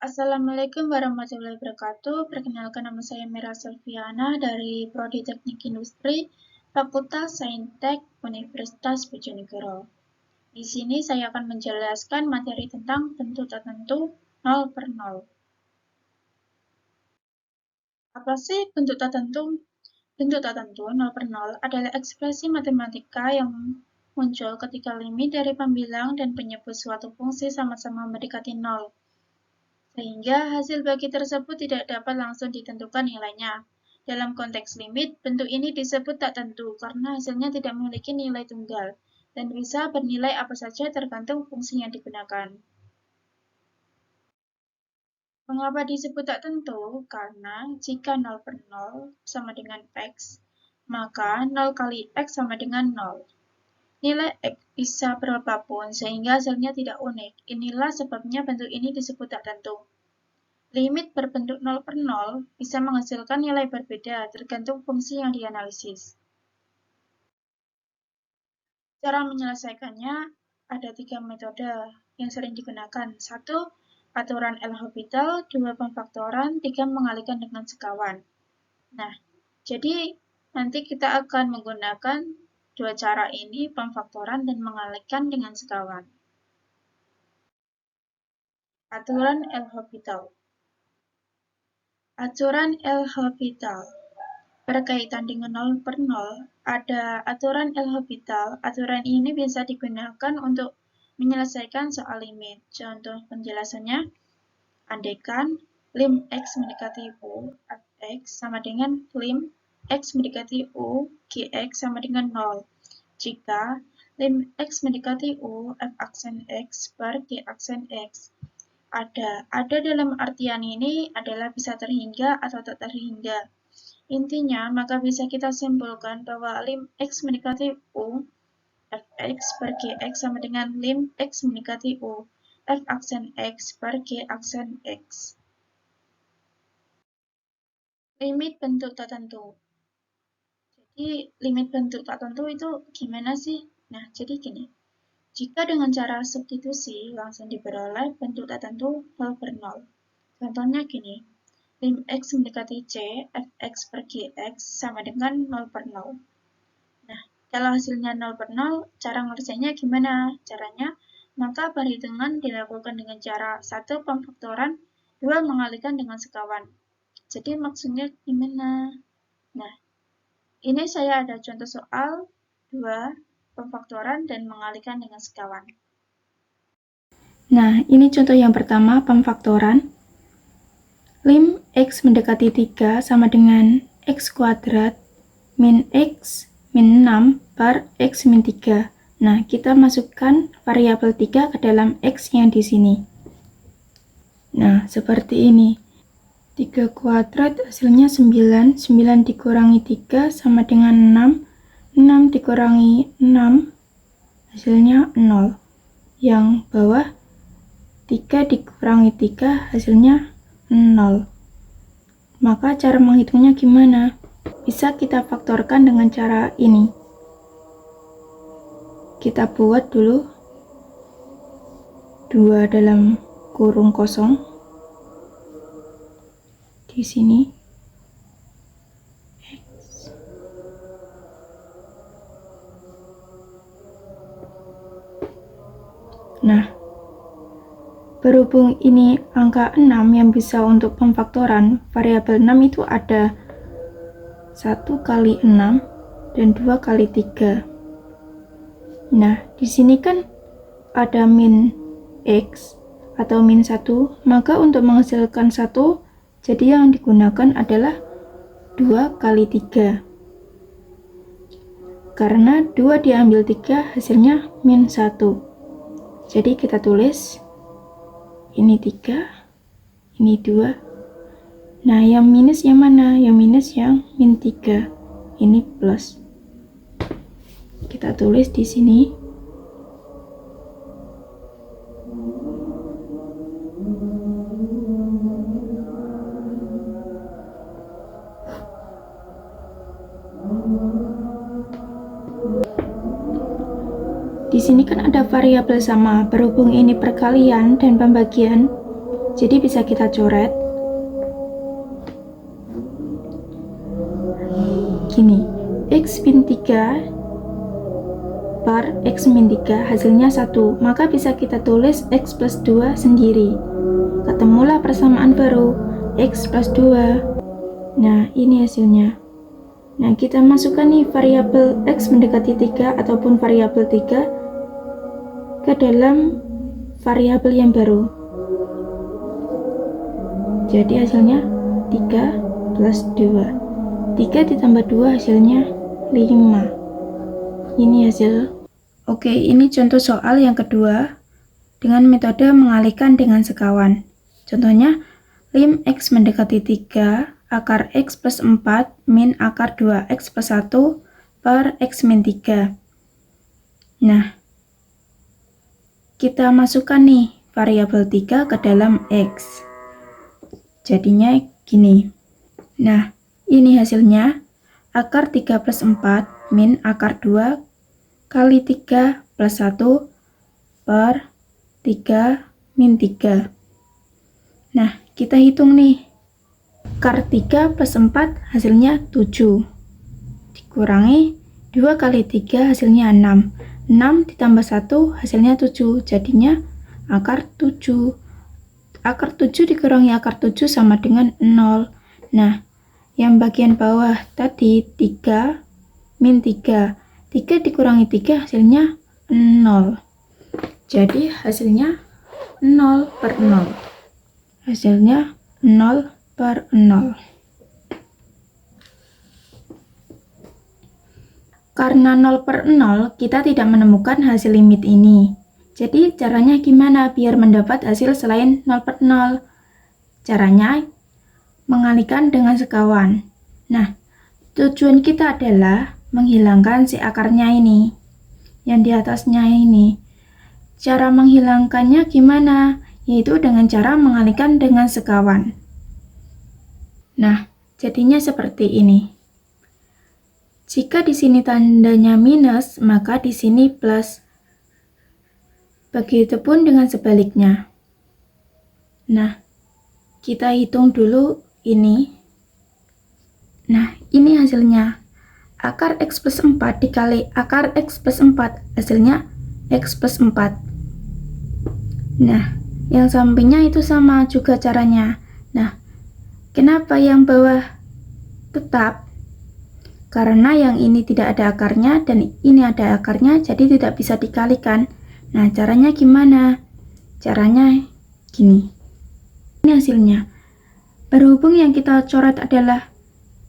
Assalamualaikum warahmatullahi wabarakatuh. Perkenalkan, nama saya Mira Selviana dari Prodi Teknik Industri, Fakultas Saintek Universitas Bojonegoro. Di sini saya akan menjelaskan materi tentang bentuk tertentu 0 per 0. Apa sih bentuk tertentu? Bentuk tertentu 0 per 0 adalah ekspresi matematika yang muncul ketika limit dari pembilang dan penyebut suatu fungsi sama-sama mendekati 0. Sehingga hasil bagi tersebut tidak dapat langsung ditentukan nilainya. Dalam konteks limit, bentuk ini disebut tak tentu karena hasilnya tidak memiliki nilai tunggal dan bisa bernilai apa saja tergantung fungsi yang digunakan. Mengapa disebut tak tentu? Karena jika 0 per 0 sama dengan X, maka 0 kali X sama dengan 0. Nilai X bisa berapapun sehingga hasilnya tidak unik. Inilah sebabnya bentuk ini disebut tak tentu. Limit berbentuk 0 per 0 bisa menghasilkan nilai berbeda tergantung fungsi yang dianalisis. Cara menyelesaikannya ada 3 metode yang sering digunakan. 1. Aturan L'Hopital, 2. Pemfaktoran, 3. Mengalihkan dengan sekawan. Nah, jadi nanti kita akan menggunakan dua cara ini, pemfaktoran dan mengalihkan dengan sekawan. Aturan L'Hopital. Aturan L'Hopital berkaitan dengan 0 per 0, ada aturan L'Hopital. Aturan ini bisa digunakan untuk menyelesaikan soal limit. Contoh penjelasannya, andaikan lim X mendekati U, fx sama dengan lim X mendekati U, Gx sama dengan 0. Jika lim X mendekati U, f aksen X per G aksen X. Ada dalam artian ini adalah bisa terhingga atau tak terhingga. Intinya, maka bisa kita simpulkan bahwa lim X mendekati U, fx per Gx sama dengan lim X mendekati U, f aksen X per G aksen X. Limit bentuk tertentu. Jadi, limit bentuk tertentu itu gimana sih? Nah, jadi gini. Jika dengan cara substitusi langsung diperoleh bentuk tertentu 0 per 0. Contohnya gini. Lim X mendekati C, fx per Gx sama dengan 0 per 0. Nah, kalau hasilnya 0 per 0, cara ngerjainnya gimana? Caranya, maka perhitungan dilakukan dengan cara 1. Pemfaktoran, 2. Mengalihkan dengan sekawan. Jadi maksudnya gimana? Nah, ini saya ada contoh soal 2. Pemfaktoran dan mengalihkan dengan sekawan. Nah, ini contoh yang pertama, pemfaktoran. Lim X mendekati 3 sama dengan X kuadrat min X min 6 per X min 3. Nah, kita masukkan variabel 3 ke dalam X yang di sini. Nah, seperti ini. 3 kuadrat hasilnya 9. 9 dikurangi 3 sama dengan 6. 6 dikurangi 6 hasilnya 0. Yang bawah 3 dikurangi 3 hasilnya 0. Maka cara menghitungnya gimana? Bisa kita faktorkan dengan cara ini. Kita buat dulu 2 dalam kurung kosong di sini. X. Nah, berhubung ini angka 6 yang bisa untuk pemfaktoran, variabel 6 itu ada 1 kali 6 dan 2 kali 3. Nah, di sini kan ada min X atau min 1, maka untuk menghasilkan 1, jadi yang digunakan adalah 2 kali 3. Karena 2 diambil 3, hasilnya min 1. Jadi kita tulis ini 3, ini 2. Nah, yang minus yang mana? Yang minus yang min 3. Ini plus. Kita tulis di sini. Di sini kan ada variabel sama, berhubung ini perkalian dan pembagian, Jadi bisa kita coret. Gini, X min 3 per X min 3 hasilnya 1. Maka bisa kita tulis X plus 2 sendiri. Ketemulah persamaan baru, X plus 2. Nah, ini hasilnya. Nah, kita masukkan nih variabel X mendekati 3 ataupun variabel 3 ke dalam variabel yang baru. Jadi hasilnya 3 plus 2. 3 ditambah 2 hasilnya 5. Ini hasil. Oke, ini contoh soal yang kedua dengan metode mengalihkan dengan sekawan. Contohnya, lim X mendekati 3 akar X plus 4 min akar 2X plus 1 per X min 3. Nah, kita masukkan nih variabel 3 ke dalam X. Jadinya gini. Nah, ini hasilnya akar 3 plus 4 min akar 2 kali 3 plus 1 per 3 min 3. Nah, kita hitung nih. Akar 3 plus 4 hasilnya 7. Dikurangi 2 kali 3 hasilnya 6. 6 ditambah 1 hasilnya 7. Jadinya akar 7. Akar 7 dikurangi akar 7 sama dengan 0. Nah, yang bagian bawah tadi 3 min 3. 3 dikurangi 3 hasilnya 0. Jadi hasilnya 0 per 0. Hasilnya 0 per 0. Karena 0 per 0, kita tidak menemukan hasil limit ini. Jadi caranya gimana biar mendapat hasil selain 0 per 0? Caranya mengalihkan dengan sekawan. Nah, tujuan kita adalah menghilangkan si akarnya ini, yang di atasnya ini. Cara menghilangkannya gimana? Yaitu dengan cara mengalihkan dengan sekawan. Nah, jadinya seperti ini. Jika di sini tandanya minus, maka di sini plus. Begitupun dengan sebaliknya. Nah, kita hitung dulu ini. Nah, ini hasilnya. Akar X plus 4 dikali akar X plus 4, hasilnya X plus 4. Nah, yang sampingnya itu sama juga caranya. Nah, kenapa yang bawah tetap? Karena yang ini tidak ada akarnya dan ini ada akarnya, jadi tidak bisa dikalikan. Nah, caranya gimana? Caranya gini. Ini hasilnya. Berhubung yang kita coret adalah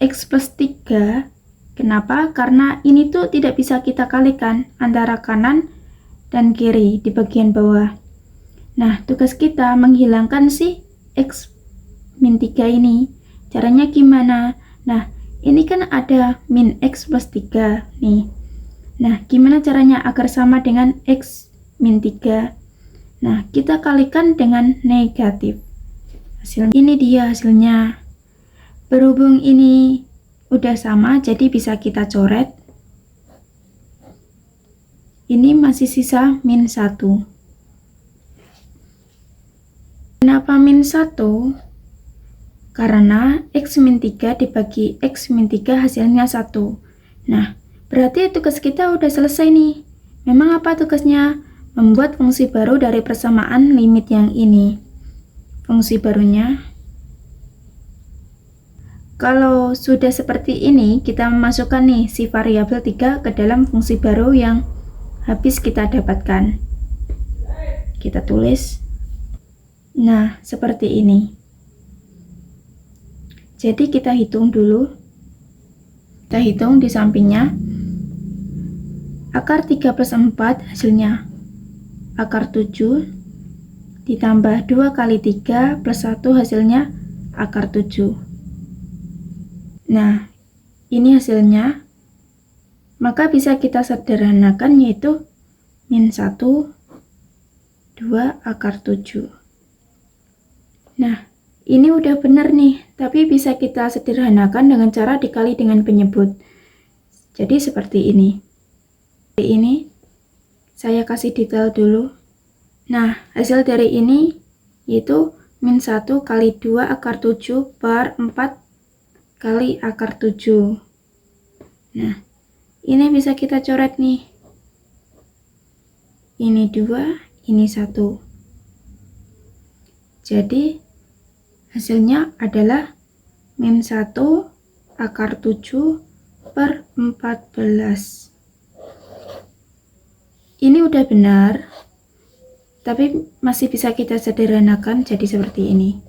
X plus 3, kenapa? Karena ini tuh tidak bisa kita kalikan antara kanan dan kiri di bagian bawah. Nah, tugas kita menghilangkan si X min 3 ini. Caranya gimana? Nah, ini kan ada min X plus 3 nih. Nah, gimana caranya agar sama dengan X min 3? Nah, kita kalikan dengan negatif. Hasilnya ini dia hasilnya. Berhubung ini udah sama, jadi bisa kita coret. Ini masih sisa min 1. Kenapa min 1? Karena X min 3 dibagi X min 3 hasilnya 1. Nah, berarti tugas kita udah selesai nih. Memang apa tugasnya? Membuat fungsi baru dari persamaan limit yang ini. Fungsi barunya, kalau sudah seperti ini, kita memasukkan nih si variabel 3 ke dalam fungsi baru yang habis kita dapatkan. Kita tulis. Nah, seperti ini. Jadi kita hitung dulu. Kita hitung di sampingnya. Akar 3 plus 4 hasilnya akar 7. Ditambah 2 kali 3 plus 1 hasilnya akar 7. Nah, ini hasilnya. Maka bisa kita sederhanakan yaitu min 1, 2 akar 7. Nah, ini udah benar nih, tapi bisa kita sederhanakan dengan cara dikali dengan penyebut. Jadi seperti ini. Ini saya kasih detail dulu. Nah, hasil dari ini yaitu min 1 kali 2 akar 7 per 4 kali akar 7. Nah, ini bisa kita coret nih. Ini 2, ini 1. Jadi, hasilnya adalah min 1 akar 7 per 14. Ini udah benar, tapi masih bisa kita sederhanakan jadi seperti ini.